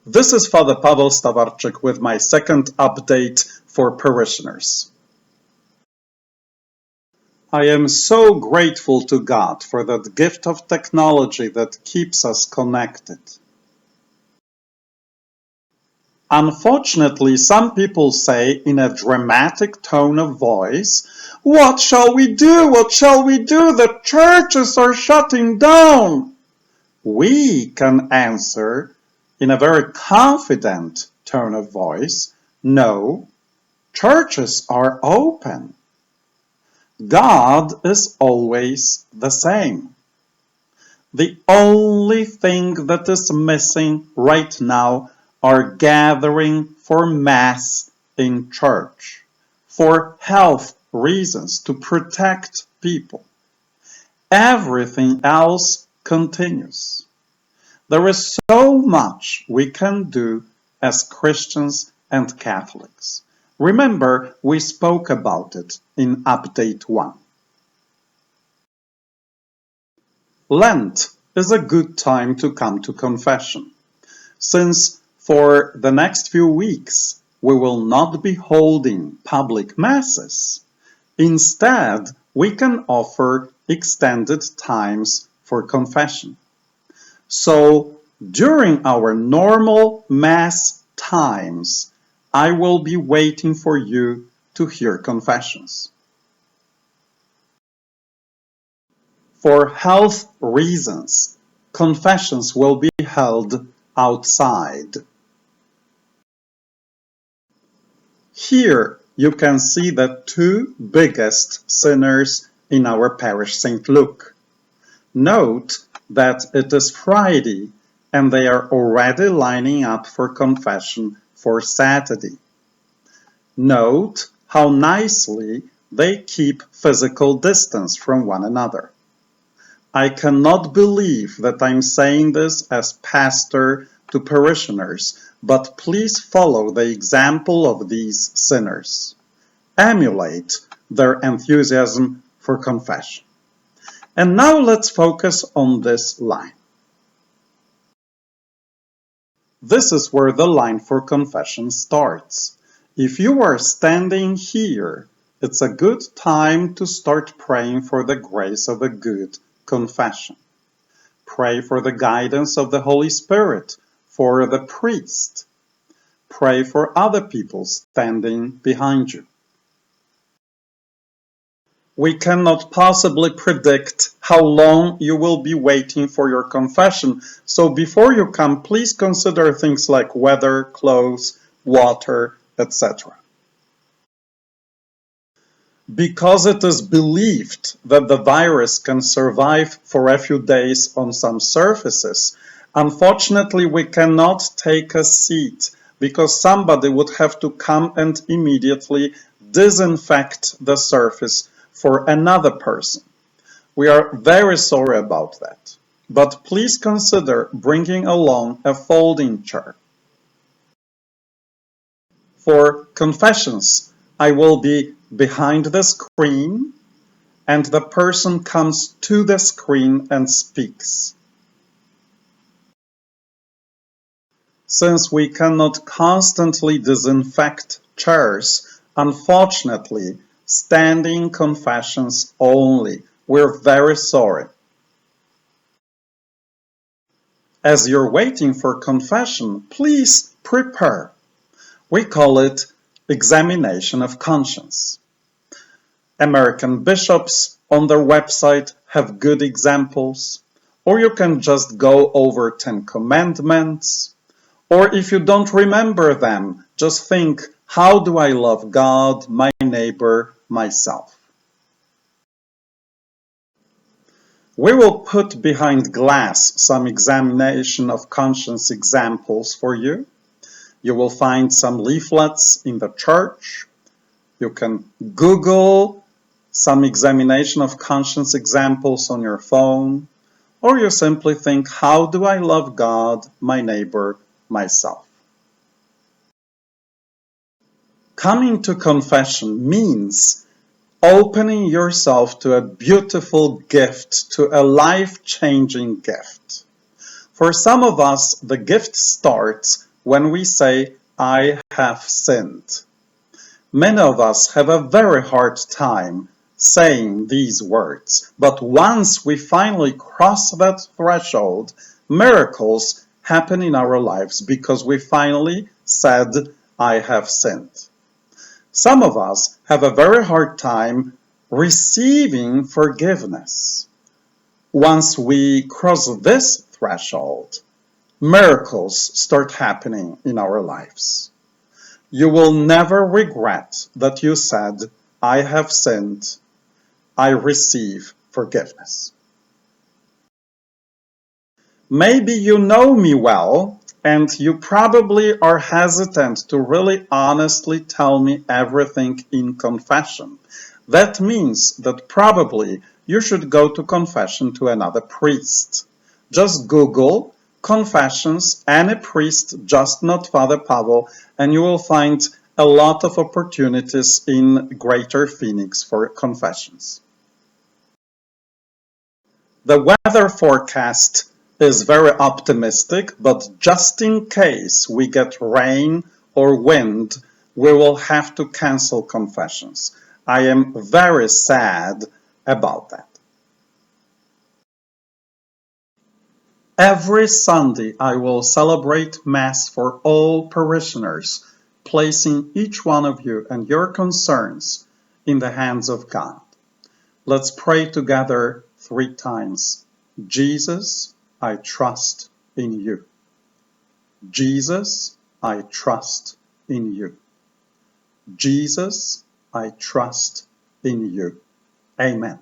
This is Father Paweł Stawarczyk with my second update for parishioners. I am so grateful to God for that gift of technology that keeps us connected. Unfortunately, some people say in a dramatic tone of voice, "What shall we do? What shall we do? The churches are shutting down." We can answer in a very confident tone of voice, "No, churches are open." God is always the same. The only thing that is missing right now are gathering for Mass in church, for health reasons, to protect people. Everything else continues. There is so much we can do as Christians and Catholics. Remember, we spoke about it in Update 1. Lent is a good time to come to confession, since for the next few weeks we will not be holding public masses. Instead, we can offer extended times for confession. So, during our normal Mass times, I will be waiting for you to hear confessions. For health reasons, confessions will be held outside. Here you can see the two biggest sinners in our parish, St. Luke. Note that it is Friday and they are already lining up for confession for Saturday. Note how nicely they keep physical distance from one another. I cannot believe that I'm saying this as pastor to parishioners, but please follow the example of these sinners. Emulate their enthusiasm for confession. And now let's focus on this line. This is where the line for confession starts. If you are standing here, it's a good time to start praying for the grace of a good confession. Pray for the guidance of the Holy Spirit, for the priest. Pray for other people standing behind you. We cannot possibly predict how long you will be waiting for your confession, so before you come, please consider things like weather, clothes, water, etc. Because it is believed that the virus can survive for a few days on some surfaces, unfortunately we cannot take a seat because somebody would have to come and immediately disinfect the surface for another person. We are very sorry about that, but please consider bringing along a folding chair. For confessions, I will be behind the screen and the person comes to the screen and speaks. Since we cannot constantly disinfect chairs, unfortunately, standing confessions only. We're very sorry. As you're waiting for confession, please prepare. We call it examination of conscience. American bishops on their website have good examples, or you can just go over 10 Commandments, or if you don't remember them, just think, how do I love God, my neighbor, myself? We will put behind glass some examination of conscience examples for you. You will find some leaflets in the church. You can Google some examination of conscience examples on your phone, or you simply think, how do I love God, my neighbor, myself? Coming to confession means opening yourself to a beautiful gift, to a life-changing gift. For some of us, the gift starts when we say, I have sinned. Many of us have a very hard time saying these words, but once we finally cross that threshold, miracles happen in our lives because we finally said, I have sinned. Some of us have a very hard time receiving forgiveness. Once we cross this threshold, miracles start happening in our lives. You will never regret that you said, I have sinned, I receive forgiveness. Maybe you know me well, and you probably are hesitant to really honestly tell me everything in confession. That means that probably you should go to confession to another priest. Just Google confessions, any priest, just not Father Pavel, and you will find a lot of opportunities in Greater Phoenix for confessions. The weather forecast is very optimistic, but just in case we get rain or wind, we will have to cancel confessions. I am very sad about that. Every Sunday I will celebrate Mass for all parishioners, placing each one of you and your concerns in the hands of God. Let's pray together 3 times. Jesus, I trust in you. Jesus, I trust in you. Jesus, I trust in you. Amen.